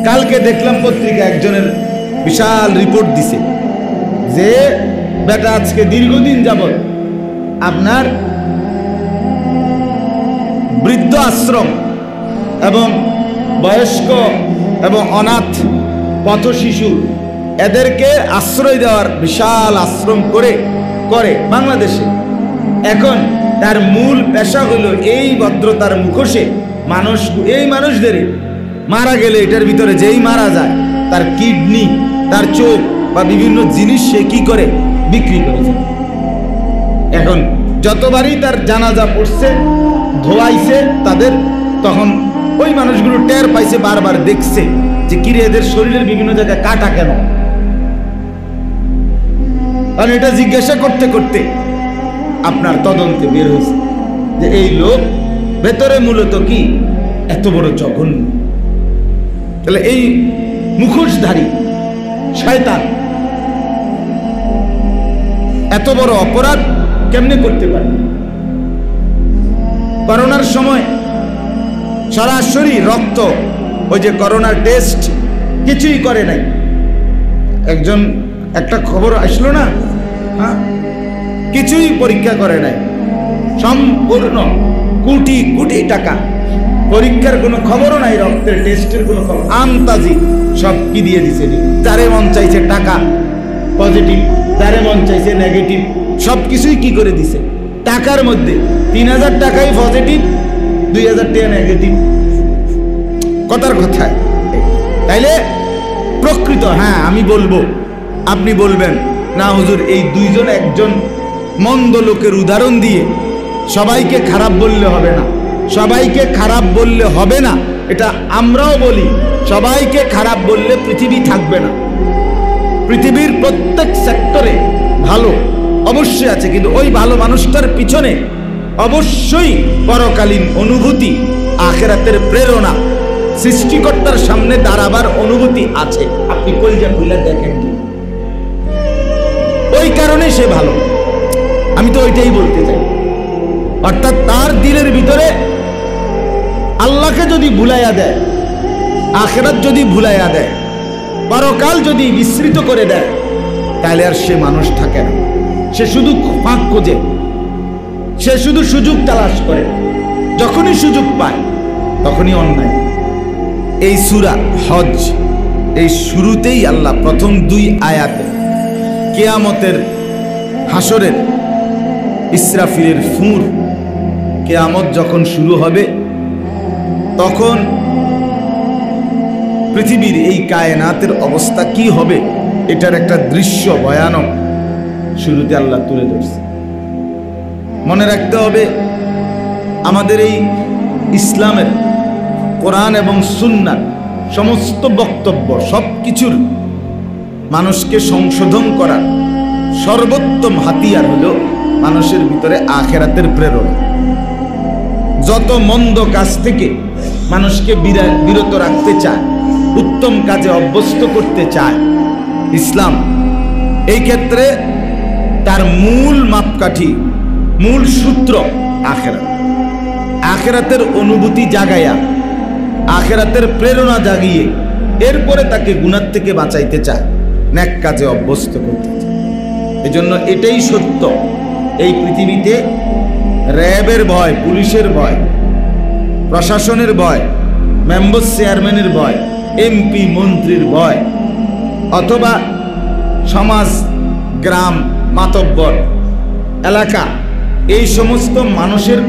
কালকে দেখলাম পত্রিকা একজনের বিশাল রিপোর্ট দিছে যে বেটা আজকে দীর্ঘদিন যাবত আপনার বৃদ্ধ আশ্রম এবং বয়স্ক এবং অনাথ পথ শিশু এদেরকে আশ্রয় দেওয়ার বিশাল আশ্রম করে বাংলাদেশে। এখন তার মূল পেশা হলো এই ভদ্রতার মুখোশে এই মানুষদের মারা গেলে এটার ভিতরে যেই মারা যায় তার কিডনি, তার চোখ বা বিভিন্ন জিনিস সে কি করে বিক্রি করেছে। এখন যতবারই তার জানাজা পড়ছে, ধোয়াইছে তাদের, তখন ওই মানুষগুলো টের পাইছে, বারবার দেখছে যে কিরে এদের শরীরের বিভিন্ন জায়গায় কাটা কেন। আর এটা জিজ্ঞাসা করতে করতে আপনার তদন্তে বের হয়েছে যে এই লোক ভেতরে মূলত কি এত বড় জঘন্য। তাহলে এই মুখোশধারী শয়তান এত বড় অপরাধ কেমনে করতে পারে? করোনার সময় সরাসরি রক্ত, ওই যে করোনার টেস্ট কিছুই করে নাই। একটা খবর আসলো না, হ্যাঁ, কিছুই পরীক্ষা করে নাই, সম্পূর্ণ কোটি কোটি টাকা পরীক্ষার কোনো খবরও নাই, রক্তের টেস্টের কোনো খবর, আন্তাজি সব কি দিয়ে দিছে। যারে মন চাইছে টাকা পজিটিভ, যারে মন চাইছে নেগেটিভ, সব কিছুই কি করে দিছে টাকার মধ্যে। 3000 টাকাই পজিটিভ, 2000 টাকা নেগেটিভ। কথার কথা তাইলে প্রকৃত, হ্যাঁ আমি বলবো, আপনি বলবেন না হুজুর এই দুইজন একজন মন্দ লোকের উদাহরণ দিয়ে সবাইকে খারাপ বললে হবে না, সবাইকে খারাপ বললে হবে না, এটা আমরাও বলি। সবাইকে খারাপ বললে পৃথিবী থাকবে না। পৃথিবীর প্রত্যেক সেক্টরে ভালো অবশ্যই আছে, কিন্তু ওই ভালো মানুষটার পিছনে অবশ্যই পরকালীন অনুভূতি, আখিরাতের প্রেরণা, সৃষ্টিকর্তার সামনে দাঁড়াবার অনুভূতি আছে। আপনি কলিজা খুলে দেখেন কি, ওই কারণে সে ভালো। আমি তো ওইটাই বলতে চাই। অর্থাৎ তার দিলের ভিতরে আল্লাহকে যদি ভুলাইয়া দেয়, আখিরাত যদি ভুলাইয়া দেয়, পরকাল যদি বিস্মৃত করে দেয়, তাহলে আর সে মানুষ থাকে না। সে শুধু ফাঁক খোঁজে, সে শুধু সুযোগ তালাশ করে, যখনই সুযোগ পায় তখনই অন্যায়। এই সূরা হজ এই শুরুতেই আল্লাহ প্রথম 2 আয়াতে কিয়ামতের, হাসরের, ইসরাফিলের ফুঁর, কিয়ামত যখন শুরু হবে তখন পৃথিবীর এই কায়নাতের অবস্থা কি হবে এটার একটা দৃশ্য ভয়ানক শুরুতে আল্লাহ তুলে ধরছে। মনে রাখতে হবে আমাদের এই ইসলামের, কোরআন এবং সুন্নাহর সমস্ত বক্তব্য, সবকিছুর মানুষকে সংশোধন করার সর্বোত্তম হাতিয়ার হলো মানুষের ভিতরে আখিরাতের প্রেরণা। যত মন্দ কাজ থেকে মানুষকে বিরত রাখতে চায়, উত্তম কাজে অভ্যস্ত করতে চায় ইসলাম, এই ক্ষেত্রে তার মূল মাপকাঠি, মূল সূত্র আখিরাত। আখিরাতের অনুভূতি জাগাইয়া, আখিরাতের প্রেরণা জাগিয়ে এরপরে তাকে গুনাহ থেকে বাঁচাইতে চায়, নেক কাজে অভ্যস্ত করতে চায়। এজন্য এটাই সত্য, এই পৃথিবীতে র্যাবের ভয়, পুলিশের ভয়, প্রশাসনের ভয়, মেম্বার চেয়ারম্যানের ভয়, এমপি মন্ত্রীর ভয়, অথবা সমাজ, গ্রাম, মাতব্বর, এলাকা, এই সমস্ত মানুষের